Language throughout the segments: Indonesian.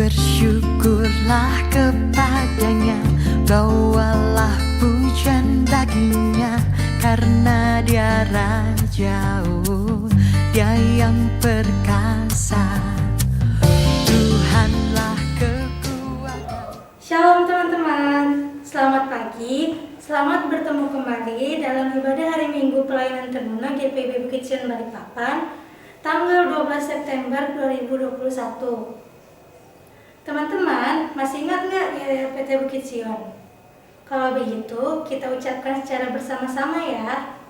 Bersyukurlah kepadanya, bawalah pujian baginya, karena dia rajau, dia yang perkasa, Tuhanlah kekuatan. Shalom teman-teman, selamat pagi, selamat bertemu kembali dalam ibadah hari Minggu pelayanan Teruna GPIB Bukit Sion Balikpapan, tanggal 12 September 2021. Teman-teman, masih ingat nggak ya PT Bukit Sion? Kalau begitu, kita ucapkan secara bersama-sama ya.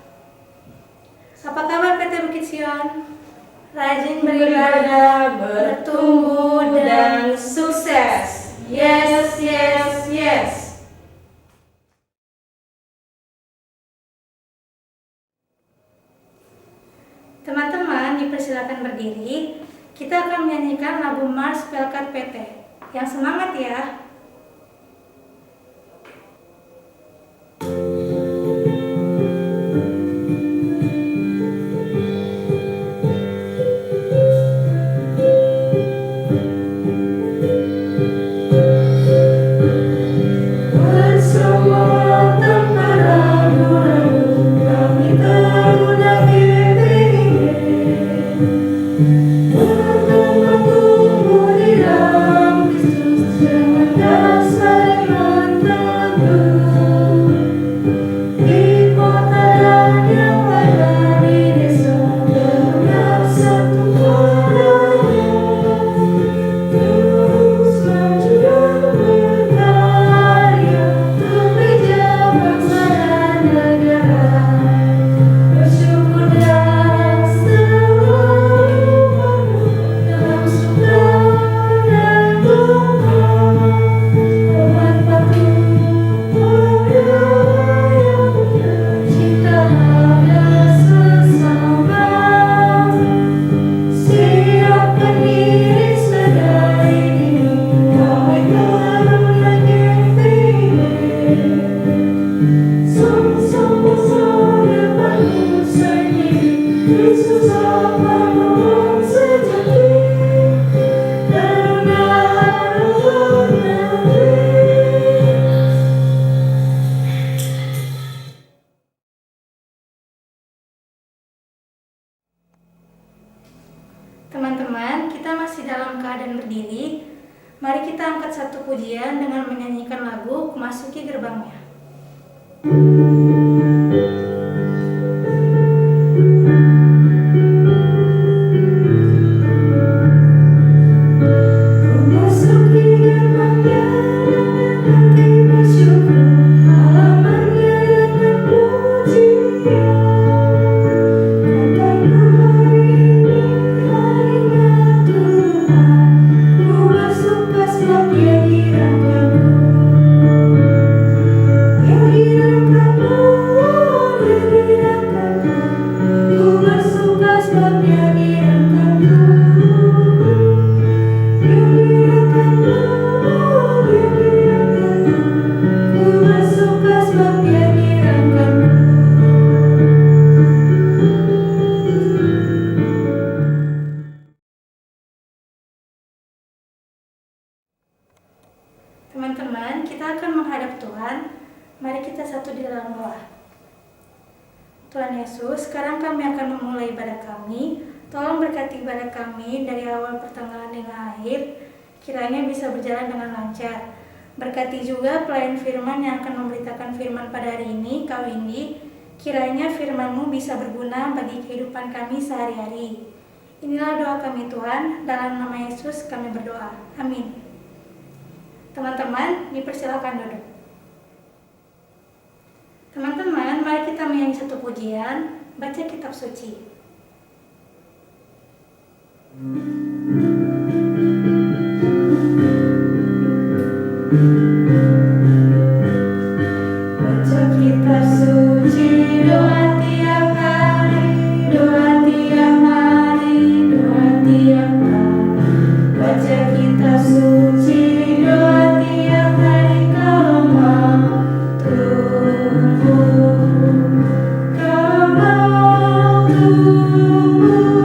Apa kabar PT Bukit Sion? Rajin beribadah, bertumbuh, dan sukses. Yes, yes, yes. Teman-teman, dipersilakan berdiri. Kita akan menyanyikan lagu Mars Pelkat PT. Yang semangat ya. Teman-teman, kita masih dalam keadaan berdiri. Mari kita angkat satu pujian dengan menyanyikan lagu Memasuki Gerbangnya. Teman-teman, kita akan menghadap Tuhan. Mari kita satu di dalam doa. Tuhan Yesus, sekarang kami akan memulai ibadah kami. Tolong berkati ibadah kami dari awal pertengahan hingga akhir. Kiranya bisa berjalan dengan lancar. Berkati juga pelayan firman yang akan memberitakan firman pada hari ini, Kau Indi. Kiranya firman-Mu bisa berguna bagi kehidupan kami sehari-hari. Inilah doa kami Tuhan, dalam nama Yesus kami berdoa. Amin. Teman-teman, dipersilakan duduk. Teman-teman, mari kita menyanyi satu pujian, baca kitab suci. Baca kitab suci, doa tiap hari, doa tiap hari, doa tiap hari. Baca kitab suci, doa tiap hari, kalau mau tumbuh, kalau mau tumbuh,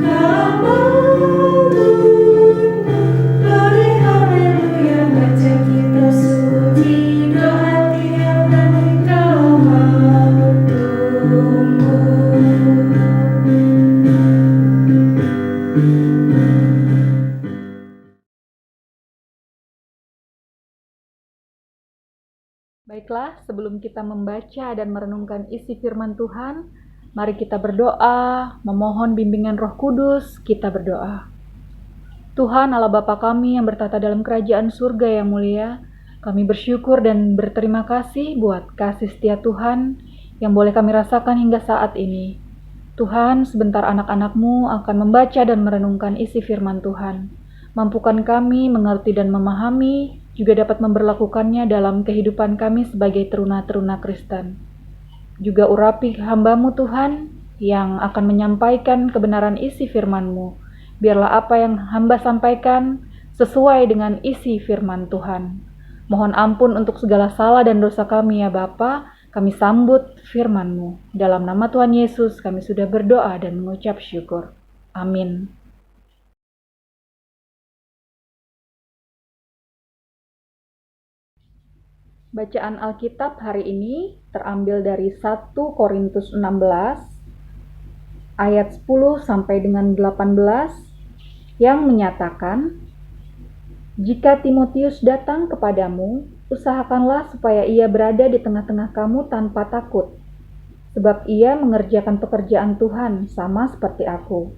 kalau mau tumbuh. Baiklah, sebelum kita membaca dan merenungkan isi firman Tuhan, mari kita berdoa, memohon bimbingan Roh Kudus. Kita berdoa. Tuhan Allah Bapa kami yang bertata dalam kerajaan surga yang mulia, kami bersyukur dan berterima kasih buat kasih setia Tuhan yang boleh kami rasakan hingga saat ini. Tuhan, sebentar anak-anak-Mu akan membaca dan merenungkan isi firman Tuhan. Mampukan kami mengerti dan memahami, juga dapat memberlakukannya dalam kehidupan kami sebagai teruna-teruna Kristen. Juga urapi hamba-Mu Tuhan yang akan menyampaikan kebenaran isi firman-Mu. Biarlah apa yang hamba sampaikan sesuai dengan isi firman Tuhan. Mohon ampun untuk segala salah dan dosa kami ya Bapa. Kami sambut firman-Mu. Dalam nama Tuhan Yesus kami sudah berdoa dan mengucap syukur. Amin. Bacaan Alkitab hari ini terambil dari 1 Korintus 16 ayat 10 sampai dengan 18 yang menyatakan, "Jika Timotius datang kepadamu, usahakanlah supaya ia berada di tengah-tengah kamu tanpa takut, sebab ia mengerjakan pekerjaan Tuhan sama seperti aku.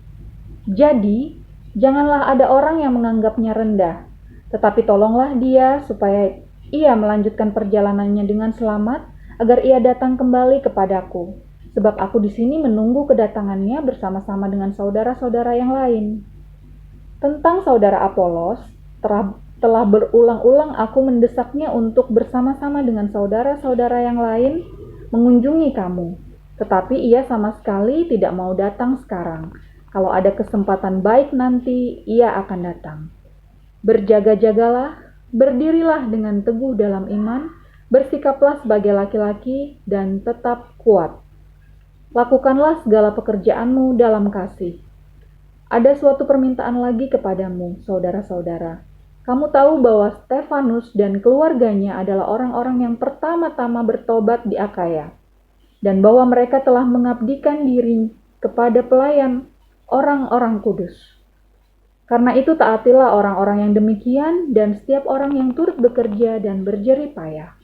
Jadi, janganlah ada orang yang menganggapnya rendah, tetapi tolonglah dia supaya ia melanjutkan perjalanannya dengan selamat, agar ia datang kembali kepadaku, sebab aku di sini menunggu kedatangannya bersama-sama dengan saudara-saudara yang lain. Tentang saudara Apolos, telah berulang-ulang aku mendesaknya untuk bersama-sama dengan saudara-saudara yang lain mengunjungi kamu, tetapi ia sama sekali tidak mau datang sekarang. Kalau ada kesempatan baik nanti, ia akan datang. Berjaga-jagalah, berdirilah dengan teguh dalam iman, bersikaplah sebagai laki-laki, dan tetap kuat. Lakukanlah segala pekerjaanmu dalam kasih. Ada suatu permintaan lagi kepadamu, saudara-saudara. Kamu tahu bahwa Stefanus dan keluarganya adalah orang-orang yang pertama-tama bertobat di Akaya, dan bahwa mereka telah mengabdikan diri kepada pelayan orang-orang kudus. Karena itu taatilah orang-orang yang demikian dan setiap orang yang turut bekerja dan berjerih payah.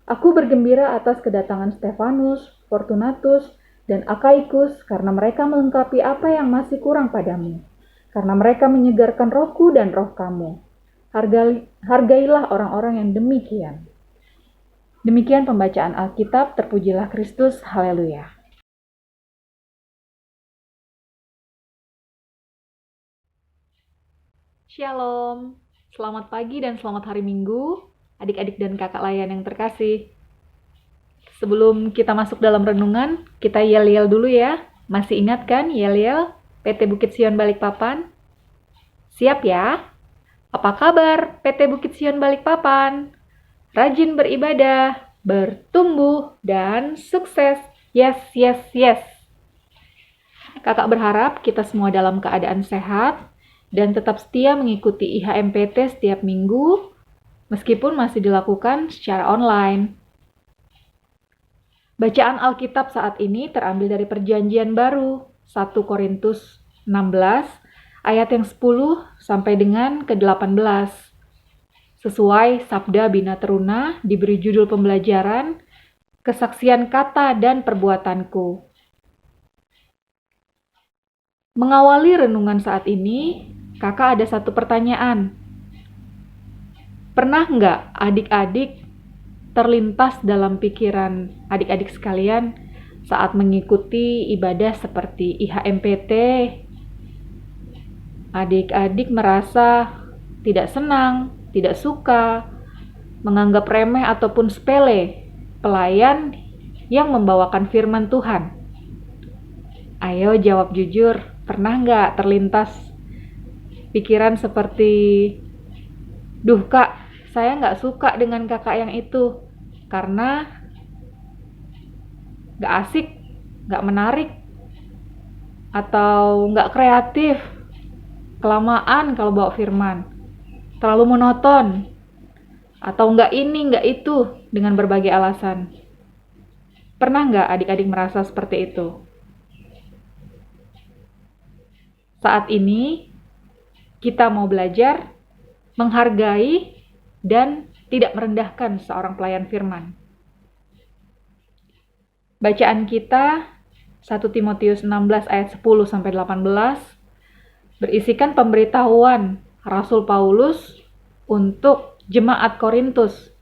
Aku bergembira atas kedatangan Stefanus, Fortunatus, dan Akaikus karena mereka melengkapi apa yang masih kurang padamu. Karena mereka menyegarkan rohku dan roh kamu. Hargailah orang-orang yang demikian." Demikian pembacaan Alkitab, terpujilah Kristus, haleluya. Shalom, selamat pagi dan selamat hari Minggu, adik-adik dan kakak layan yang terkasih. Sebelum kita masuk dalam renungan, kita yel-yel dulu ya. Masih ingat kan yel-yel PT Bukit Sion Balikpapan? Siap ya? Apa kabar PT Bukit Sion Balikpapan? Rajin beribadah, bertumbuh, dan sukses. Yes, yes, yes. Kakak berharap kita semua dalam keadaan sehat dan tetap setia mengikuti IHMPT setiap minggu, meskipun masih dilakukan secara online. Bacaan Alkitab saat ini terambil dari Perjanjian Baru, 1 Korintus 16, ayat yang 10 sampai dengan ke-18. Sesuai Sabda Bina Teruna diberi judul pembelajaran, Kesaksian Kata dan Perbuatanku. Mengawali renungan saat ini, kakak ada satu pertanyaan. Pernah nggak adik-adik terlintas dalam pikiran adik-adik sekalian saat mengikuti ibadah seperti IHMPT? Adik-adik merasa tidak senang, tidak suka, menganggap remeh ataupun sepele pelayan yang membawakan firman Tuhan. Ayo jawab jujur, pernah nggak terlintas pikiran seperti, "Duh kak, saya nggak suka dengan kakak yang itu, karena nggak asik, nggak menarik, atau nggak kreatif, kelamaan kalau bawa firman, terlalu monoton, atau nggak ini, nggak itu," dengan berbagai alasan. Pernah nggak adik-adik merasa seperti itu? Saat ini, kita mau belajar menghargai dan tidak merendahkan seorang pelayan firman. Bacaan kita 1 Timotius 16 ayat 10 sampai 18 berisikan pemberitahuan Rasul Paulus untuk jemaat Korintus.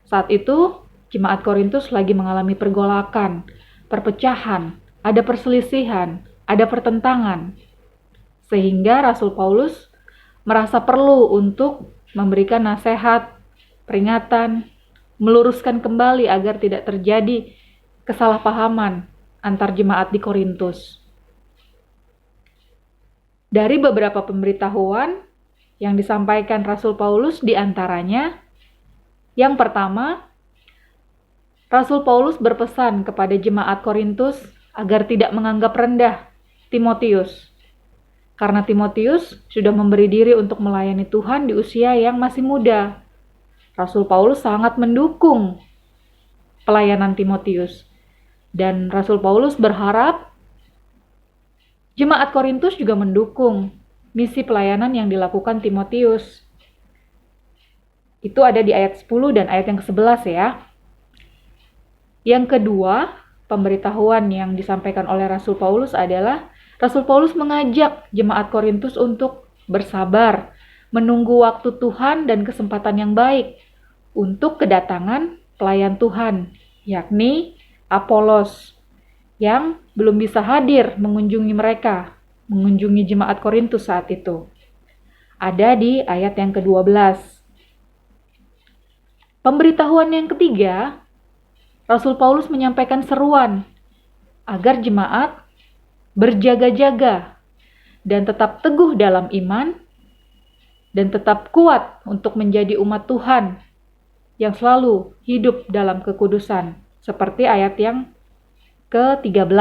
Saat itu jemaat Korintus lagi mengalami pergolakan, perpecahan, ada perselisihan, ada pertentangan. Sehingga Rasul Paulus merasa perlu untuk memberikan nasihat, peringatan, meluruskan kembali agar tidak terjadi kesalahpahaman antar jemaat di Korintus. Dari beberapa pemberitahuan yang disampaikan Rasul Paulus diantaranya, yang pertama, Rasul Paulus berpesan kepada jemaat Korintus agar tidak menganggap rendah Timotius, karena Timotius sudah memberi diri untuk melayani Tuhan di usia yang masih muda. Rasul Paulus sangat mendukung pelayanan Timotius. Dan Rasul Paulus berharap jemaat Korintus juga mendukung misi pelayanan yang dilakukan Timotius. Itu ada di ayat 10 dan ayat yang ke-11 ya. Yang kedua, pemberitahuan yang disampaikan oleh Rasul Paulus adalah Rasul Paulus mengajak jemaat Korintus untuk bersabar, menunggu waktu Tuhan dan kesempatan yang baik untuk kedatangan pelayan Tuhan, yakni Apolos, yang belum bisa hadir mengunjungi mereka, mengunjungi jemaat Korintus saat itu. Ada di ayat yang ke-12. Pemberitahuan yang ketiga, Rasul Paulus menyampaikan seruan agar jemaat berjaga-jaga dan tetap teguh dalam iman dan tetap kuat untuk menjadi umat Tuhan yang selalu hidup dalam kekudusan, seperti ayat yang ke-13.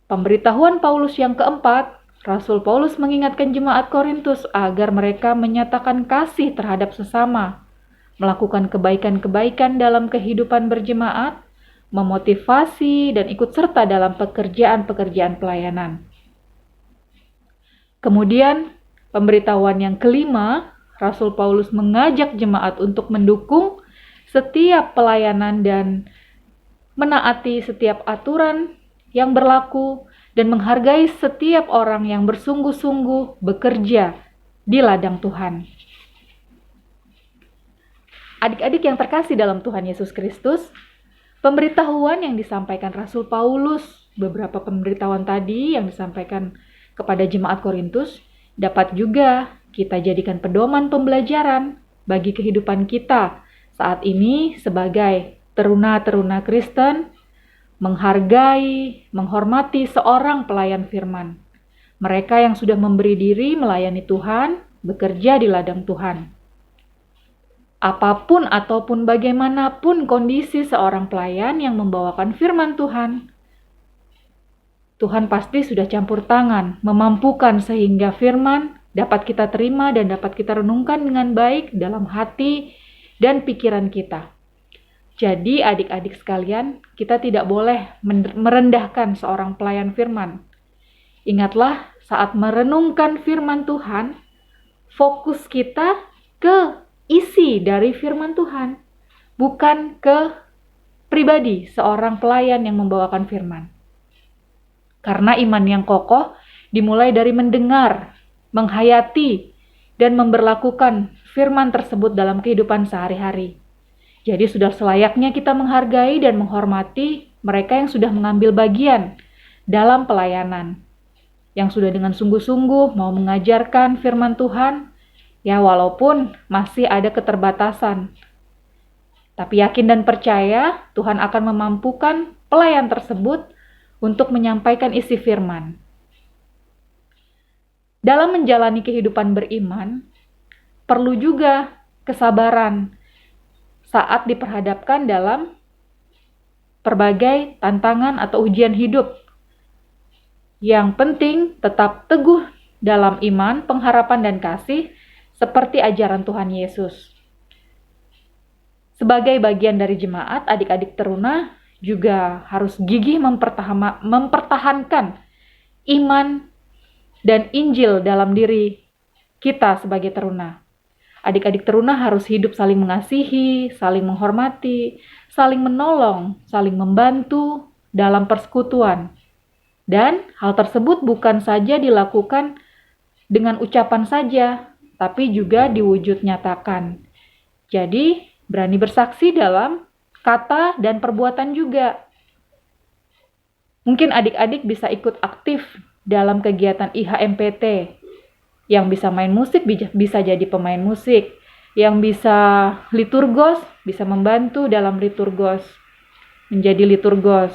Pemberitahuan Paulus yang keempat, Rasul Paulus mengingatkan jemaat Korintus agar mereka menyatakan kasih terhadap sesama, melakukan kebaikan-kebaikan dalam kehidupan berjemaat, memotivasi dan ikut serta dalam pekerjaan-pekerjaan pelayanan. Kemudian, pemberitahuan yang kelima, Rasul Paulus mengajak jemaat untuk mendukung setiap pelayanan dan menaati setiap aturan yang berlaku dan menghargai setiap orang yang bersungguh-sungguh bekerja di ladang Tuhan. Adik-adik yang terkasih dalam Tuhan Yesus Kristus, pemberitahuan yang disampaikan Rasul Paulus, beberapa pemberitahuan tadi yang disampaikan kepada jemaat Korintus, dapat juga kita jadikan pedoman pembelajaran bagi kehidupan kita saat ini sebagai teruna-teruna Kristen, menghargai, menghormati seorang pelayan firman. Mereka yang sudah memberi diri melayani Tuhan, bekerja di ladang Tuhan. Apapun ataupun bagaimanapun kondisi seorang pelayan yang membawakan firman Tuhan, Tuhan pasti sudah campur tangan, memampukan sehingga firman dapat kita terima dan dapat kita renungkan dengan baik dalam hati dan pikiran kita. Jadi adik-adik sekalian, kita tidak boleh merendahkan seorang pelayan firman. Ingatlah, saat merenungkan firman Tuhan, fokus kita ke isi dari firman Tuhan, bukan ke pribadi seorang pelayan yang membawakan firman. Karena iman yang kokoh dimulai dari mendengar, menghayati, dan memberlakukan firman tersebut dalam kehidupan sehari-hari. Jadi sudah selayaknya kita menghargai dan menghormati mereka yang sudah mengambil bagian dalam pelayanan, yang sudah dengan sungguh-sungguh mau mengajarkan firman Tuhan, ya walaupun masih ada keterbatasan. Tapi yakin dan percaya Tuhan akan memampukan pelayan tersebut untuk menyampaikan isi firman. Dalam menjalani kehidupan beriman, perlu juga kesabaran saat diperhadapkan dalam berbagai tantangan atau ujian hidup. Yang penting tetap teguh dalam iman, pengharapan, dan kasih seperti ajaran Tuhan Yesus. Sebagai bagian dari jemaat, adik-adik teruna juga harus gigih mempertahankan iman dan Injil dalam diri kita sebagai teruna. Adik-adik teruna harus hidup saling mengasihi, saling menghormati, saling menolong, saling membantu dalam persekutuan. Dan hal tersebut bukan saja dilakukan dengan ucapan saja, tapi juga diwujud nyatakan. Jadi, berani bersaksi dalam kata dan perbuatan juga. Mungkin adik-adik bisa ikut aktif dalam kegiatan IHMPT. Yang bisa main musik bisa jadi pemain musik. Yang bisa liturgos bisa membantu dalam liturgos, menjadi liturgos.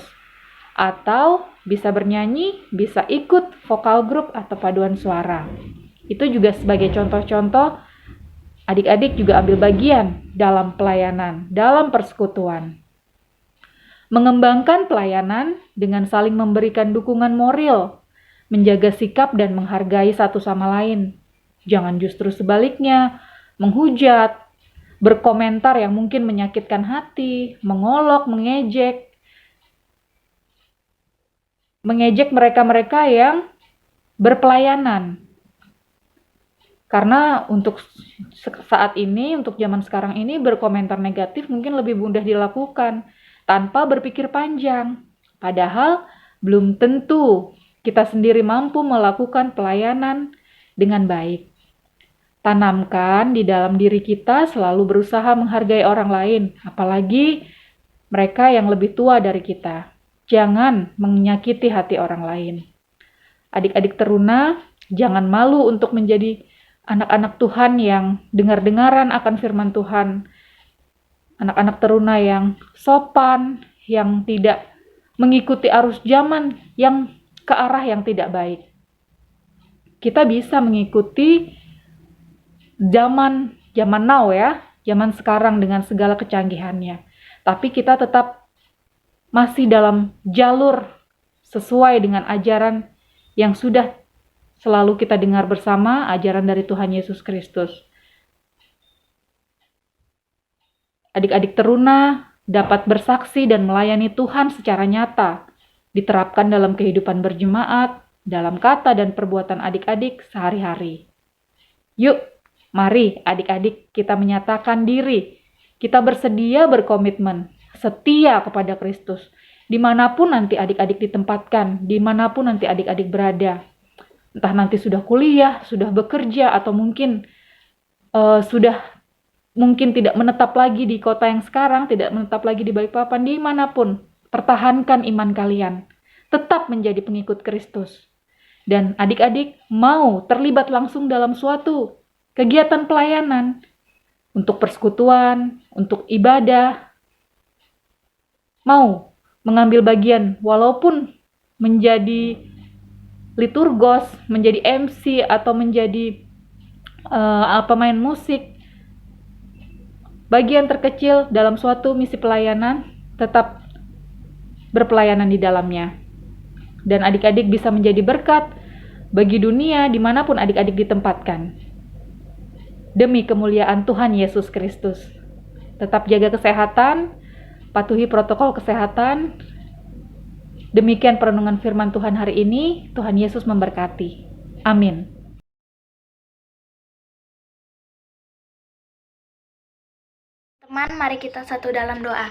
Atau bisa bernyanyi, bisa ikut vokal grup atau paduan suara. Itu juga sebagai contoh-contoh adik-adik juga ambil bagian dalam pelayanan, dalam persekutuan. Mengembangkan pelayanan dengan saling memberikan dukungan moral, menjaga sikap dan menghargai satu sama lain. Jangan justru sebaliknya, menghujat, berkomentar yang mungkin menyakitkan hati, mengolok, mengejek mereka-mereka yang berpelayanan. Karena untuk saat ini, untuk zaman sekarang ini, berkomentar negatif mungkin lebih mudah dilakukan tanpa berpikir panjang. Padahal belum tentu kita sendiri mampu melakukan pelayanan dengan baik. Tanamkan di dalam diri kita selalu berusaha menghargai orang lain, apalagi mereka yang lebih tua dari kita. Jangan menyakiti hati orang lain. Adik-adik teruna, jangan malu untuk menjadi anak-anak Tuhan yang dengar-dengaran akan firman Tuhan. Anak-anak teruna yang sopan, yang tidak mengikuti arus zaman yang ke arah yang tidak baik. Kita bisa mengikuti zaman now ya, zaman sekarang dengan segala kecanggihannya. Tapi kita tetap masih dalam jalur sesuai dengan ajaran yang sudah selalu kita dengar bersama, ajaran dari Tuhan Yesus Kristus. Adik-adik teruna dapat bersaksi dan melayani Tuhan secara nyata, diterapkan dalam kehidupan berjemaat, dalam kata dan perbuatan adik-adik sehari-hari. Yuk, mari adik-adik kita menyatakan diri, kita bersedia berkomitmen, setia kepada Kristus, dimanapun nanti adik-adik ditempatkan, dimanapun nanti adik-adik berada. Entah nanti sudah kuliah, sudah bekerja, atau mungkin sudah mungkin tidak menetap lagi di kota yang sekarang, tidak menetap lagi di Balikpapan, dimanapun, pertahankan iman kalian. Tetap menjadi pengikut Kristus. Dan adik-adik mau terlibat langsung dalam suatu kegiatan pelayanan, untuk persekutuan, untuk ibadah, mau mengambil bagian walaupun menjadi liturgos, menjadi MC atau menjadi pemain musik, bagian terkecil dalam suatu misi pelayanan, tetap berpelayanan di dalamnya. Dan adik-adik bisa menjadi berkat bagi dunia dimanapun adik-adik ditempatkan. Demi kemuliaan Tuhan Yesus Kristus. Tetap jaga kesehatan, patuhi protokol kesehatan. Demikian perenungan firman Tuhan hari ini. Tuhan Yesus memberkati. Amin. Teman, mari kita satu dalam doa.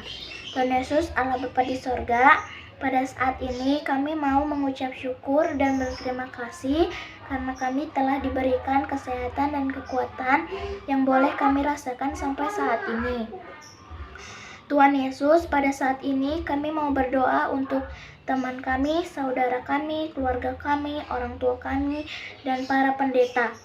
Tuhan Yesus, Allah Bapa di sorga, pada saat ini kami mau mengucap syukur dan berterima kasih karena kami telah diberikan kesehatan dan kekuatan yang boleh kami rasakan sampai saat ini. Tuhan Yesus, pada saat ini kami mau berdoa untuk teman kami, saudara kami, keluarga kami, orang tua kami, dan para pendeta,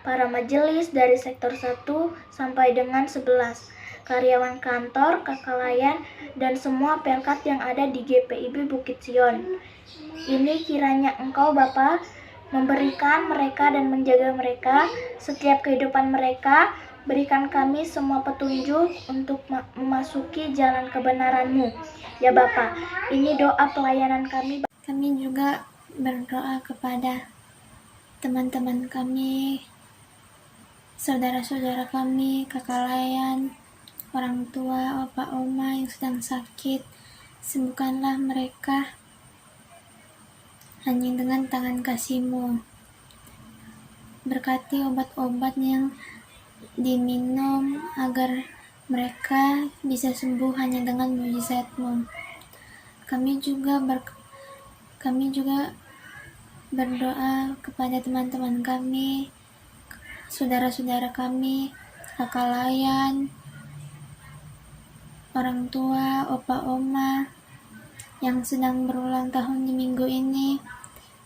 para majelis dari sektor 1 sampai dengan 11, karyawan kantor, kakak layan, dan semua pelkat yang ada di GPIB Bukit Sion. Ini kiranya Engkau Bapa memberikan mereka dan menjaga mereka setiap kehidupan mereka. Berikan kami semua petunjuk untuk memasuki jalan kebenaran-Mu. Ya Bapa, ini doa pelayanan kami. Kami juga berdoa kepada teman-teman kami, saudara-saudara kami, kakak layan, orang tua, opa, oma yang sedang sakit. Sembuhkanlah mereka hanya dengan tangan kasih-Mu. Berkati obat-obat yang diminum agar mereka bisa sembuh hanya dengan mujizat-Mu. Kami juga berdoa kepada teman-teman kami, saudara-saudara kami, kakak layan, orang tua, opa oma yang sedang berulang tahun di minggu ini.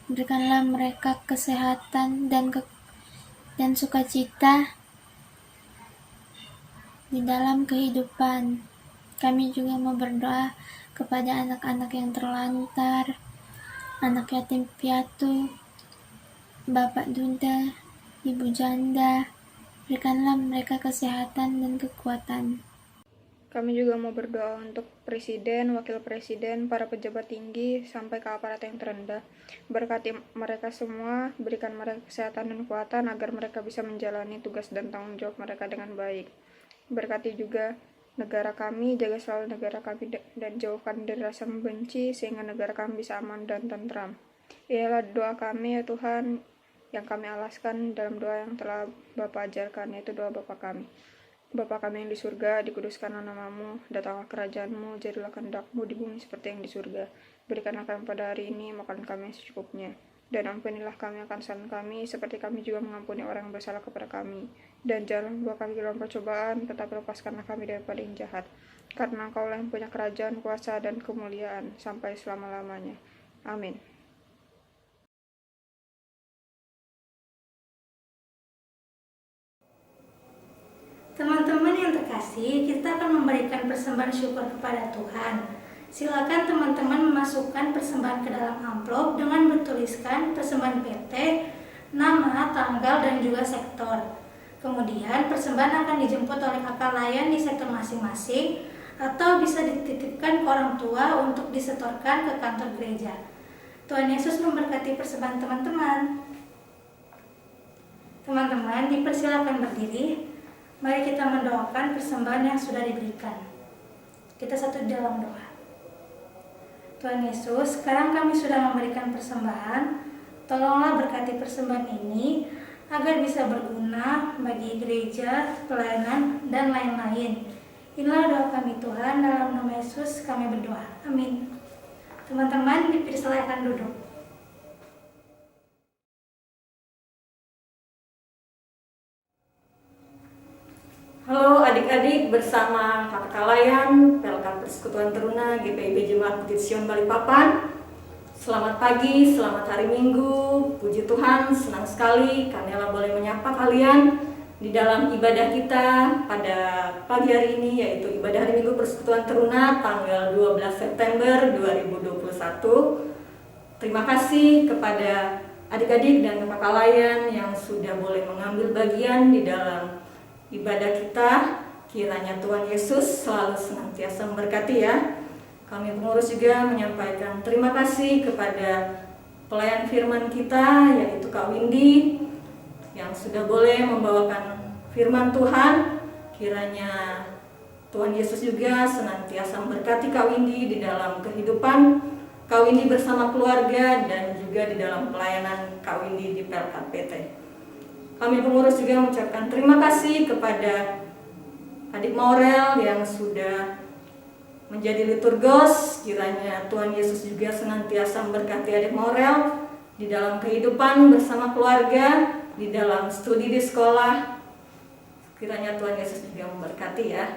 Berikanlah mereka kesehatan dan sukacita di dalam kehidupan. Kami juga mau berdoa kepada anak-anak yang terlantar, anak yatim piatu, bapak duda, ibu janda. Berikanlah mereka kesehatan dan kekuatan. Kami juga mau berdoa untuk presiden, wakil presiden, para pejabat tinggi, sampai ke aparat yang terendah. Berkati mereka semua, berikan mereka kesehatan dan kekuatan agar mereka bisa menjalani tugas dan tanggung jawab mereka dengan baik. Berkati juga negara kami, jaga selalu negara kami dan jauhkan dari rasa membenci, sehingga negara kami bisa aman dan tentram. Inilah doa kami ya Tuhan, yang kami alaskan dalam doa yang telah Bapa ajarkan, yaitu doa Bapa kami. Bapa kami yang di surga, dikuduskanlah namamu, datanglah kerajaanmu, jadilah kehendak-mu di bumi seperti yang di surga. Berikanlah kami pada hari ini makanan kami yang secukupnya. Dan ampunilah kami akan kesalahan kami, seperti kami juga mengampuni orang yang bersalah kepada kami. Dan janganlah membawa kami ke dalam percobaan, tetapi lepaskanlah kami daripada yang jahat. Karena Engkaulah yang punya kerajaan, kuasa, dan kemuliaan, sampai selama-lamanya. Amin. Teman-teman yang terkasih, kita akan memberikan persembahan syukur kepada Tuhan. Silakan teman-teman memasukkan persembahan ke dalam amplop dengan bertuliskan persembahan PT, nama, tanggal, dan juga sektor. Kemudian persembahan akan dijemput oleh kakak layan di sektor masing-masing atau bisa dititipkan ke orang tua untuk disetorkan ke kantor gereja. Tuhan Yesus memberkati persembahan teman-teman. Teman-teman, dipersilakan berdiri. Mari kita mendoakan persembahan yang sudah diberikan. Kita satu dalam doa. Tuhan Yesus, sekarang kami sudah memberikan persembahan. Tolonglah berkati persembahan ini agar bisa berguna bagi gereja, pelayanan, dan lain-lain. Inilah doa kami Tuhan, dalam nama Yesus kami berdoa. Amin. Teman-teman, dipersilakan duduk. Halo adik-adik, bersama kakak layan PLK Persekutuan Teruna GPIB Jemaat Bukit Sion Balikpapan. Selamat pagi, selamat hari Minggu. Puji Tuhan, senang sekali Kanela boleh menyapa kalian di dalam ibadah kita pada pagi hari ini, yaitu ibadah hari Minggu Persekutuan Teruna tanggal 12 September 2021. Terima kasih kepada adik-adik dan kakak layan yang sudah boleh mengambil bagian di dalam ibadah kita. Kiranya Tuhan Yesus selalu senantiasa memberkati ya. Kami pengurus juga menyampaikan terima kasih kepada pelayan firman kita, yaitu Kak Windy, yang sudah boleh membawakan firman Tuhan. Kiranya Tuhan Yesus juga senantiasa memberkati Kak Windy di dalam kehidupan Kak Windy bersama keluarga, dan juga di dalam pelayanan Kak Windy di PLKPT. Kami pengurus juga mengucapkan terima kasih kepada adik Maurel yang sudah menjadi liturgos. Kiranya Tuhan Yesus juga senantiasa memberkati adik Maurel di dalam kehidupan bersama keluarga, di dalam studi di sekolah. Kiranya Tuhan Yesus juga memberkati ya.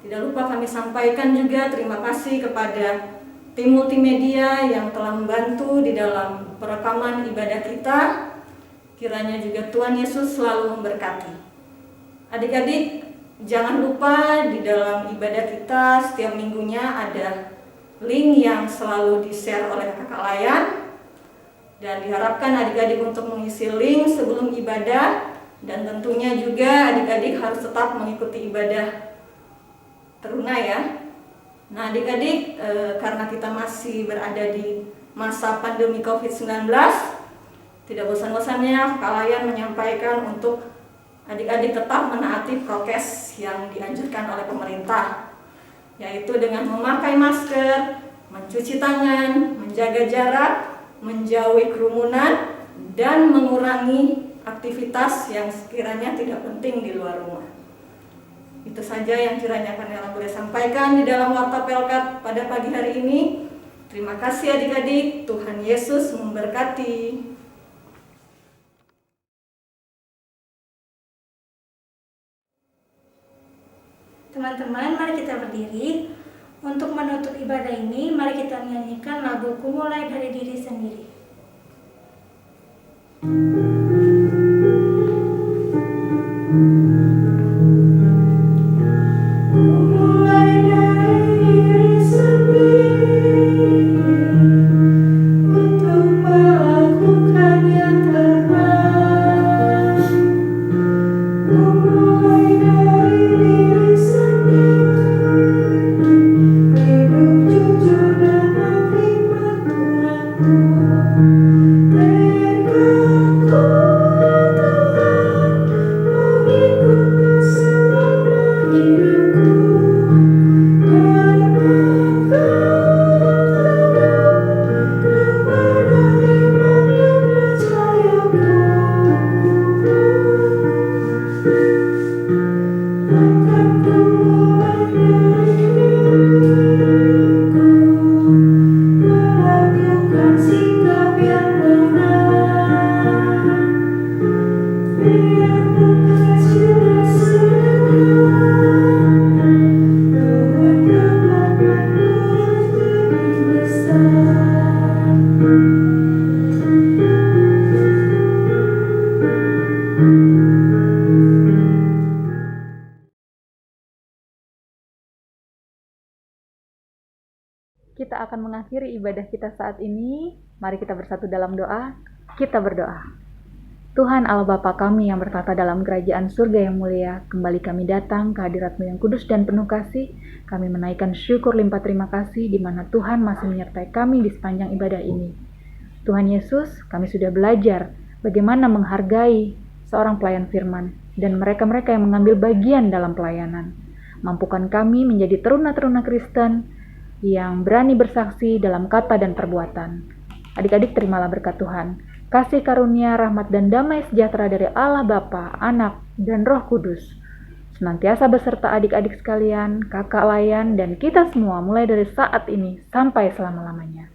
Tidak lupa kami sampaikan juga terima kasih kepada tim multimedia yang telah membantu di dalam perekaman ibadah kita. Kiranya juga Tuhan Yesus selalu memberkati. Adik-adik, jangan lupa di dalam ibadah kita setiap minggunya ada link yang selalu di-share oleh kakak layan. Dan diharapkan adik-adik untuk mengisi link sebelum ibadah. Dan tentunya juga adik-adik harus tetap mengikuti ibadah teruna ya. Nah adik-adik, karena kita masih berada di masa pandemi COVID-19, tidak bosan-bosannya kakak layan menyampaikan untuk adik-adik tetap menaati prokes yang dianjurkan oleh pemerintah, yaitu dengan memakai masker, mencuci tangan, menjaga jarak, menjauhi kerumunan, dan mengurangi aktivitas yang sekiranya tidak penting di luar rumah. Itu saja yang kiranya akan Ella boleh sampaikan di dalam Warta Pelkat pada pagi hari ini. Terima kasih adik-adik, Tuhan Yesus memberkati. Teman-teman, mari kita berdiri. Untuk menutup ibadah ini, mari kita menyanyikan lagu Ku Mulai Dari Diri Sendiri. Kita akan mengakhiri ibadah kita saat ini. Mari kita bersatu dalam doa. Kita berdoa. Tuhan Allah Bapa kami yang bertata dalam kerajaan surga yang mulia, kembali kami datang ke hadirat-Mu yang kudus dan penuh kasih. Kami menaikkan syukur limpah terima kasih di mana Tuhan masih menyertai kami di sepanjang ibadah ini. Tuhan Yesus, kami sudah belajar bagaimana menghargai seorang pelayan firman dan mereka-mereka yang mengambil bagian dalam pelayanan. Mampukan kami menjadi teruna-teruna Kristen yang berani bersaksi dalam kata dan perbuatan. Adik-adik, terimalah berkat Tuhan. Kasih karunia, rahmat, dan damai sejahtera dari Allah Bapa, Anak, dan Roh Kudus senantiasa beserta adik-adik sekalian, kakak layan, dan kita semua mulai dari saat ini sampai selama-lamanya.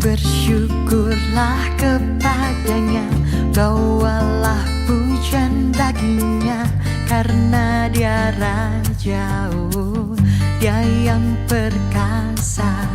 Bersyukurlah kepadanya, bawalah pujian baginya, karena Dia Raja, Dia yang perkasa.